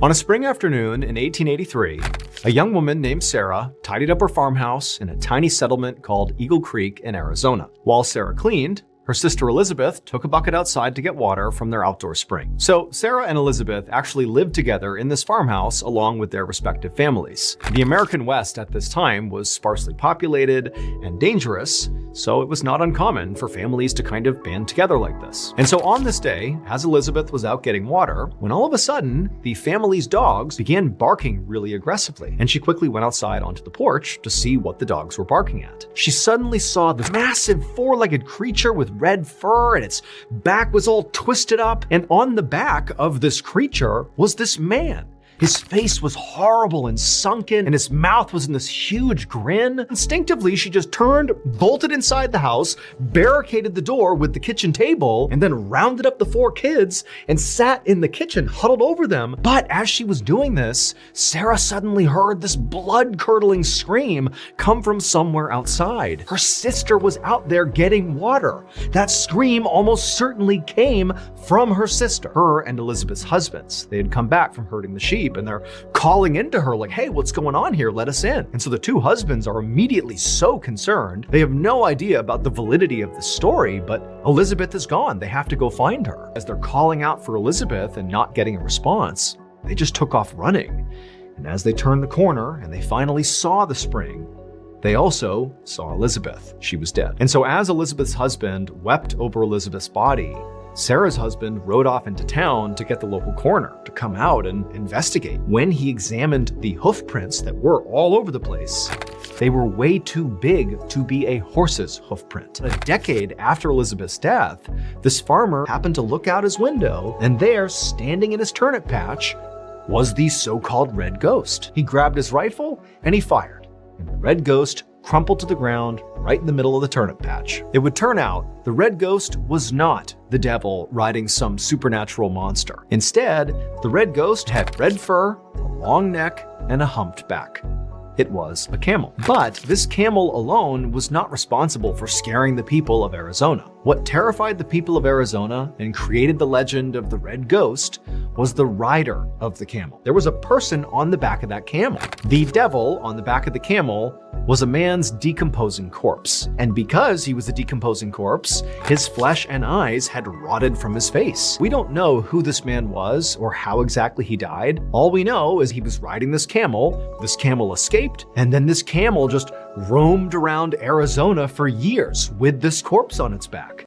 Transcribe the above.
On a spring afternoon in 1883, a young woman named Sarah tidied up her farmhouse in a tiny settlement called Eagle Creek in Arizona. While Sarah cleaned, her sister Elizabeth took a bucket outside to get water from their outdoor spring. So Sarah and Elizabeth actually lived together in this farmhouse along with their respective families. The American West at this time was sparsely populated and dangerous, so it was not uncommon for families to kind of band together like this. And so on this day, as Elizabeth was out getting water, when all of a sudden, the family's dogs began barking really aggressively, and she quickly went outside onto the porch to see what the dogs were barking at. She suddenly saw this massive four-legged creature with red fur, and its back was all twisted up, and on the back of this creature was this man. His face was horrible and sunken, and his mouth was in this huge grin. Instinctively, she just turned, bolted inside the house, barricaded the door with the kitchen table, and then rounded up the four kids and sat in the kitchen, huddled over them. But as she was doing this, Sarah suddenly heard this blood-curdling scream come from somewhere outside. Her sister was out there getting water. That scream almost certainly came from her sister. Her and Elizabeth's husbands. They had come back from herding the sheep, and they're calling into her like, hey, what's going on here? Let us in. And so the two husbands are immediately so concerned. They have no idea about the validity of the story, but Elizabeth is gone. They have to go find her. As they're calling out for Elizabeth and not getting a response, they just took off running. And as they turned the corner and they finally saw the spring, they also saw Elizabeth. She was dead. And so as Elizabeth's husband wept over Elizabeth's body, Sarah's husband rode off into town to get the local coroner to come out and investigate. When he examined the hoof prints that were all over the place, they were way too big to be a horse's hoof print. A decade after Elizabeth's death, this farmer happened to look out his window, and there, standing in his turnip patch, was the so-called red ghost. He grabbed his rifle and he fired, and the red ghost crumpled to the ground right in the middle of the turnip patch. It would turn out the red ghost was not the devil riding some supernatural monster. Instead, the red ghost had red fur, a long neck, and a humped back. It was a camel. But this camel alone was not responsible for scaring the people of Arizona. What terrified the people of Arizona and created the legend of the red ghost was the rider of the camel. There was a person on the back of that camel. The devil on the back of the camel was a man's decomposing corpse. And because he was a decomposing corpse, his flesh and eyes had rotted from his face. We don't know who this man was or how exactly he died. All we know is he was riding this camel escaped, and then this camel just roamed around Arizona for years with this corpse on its back.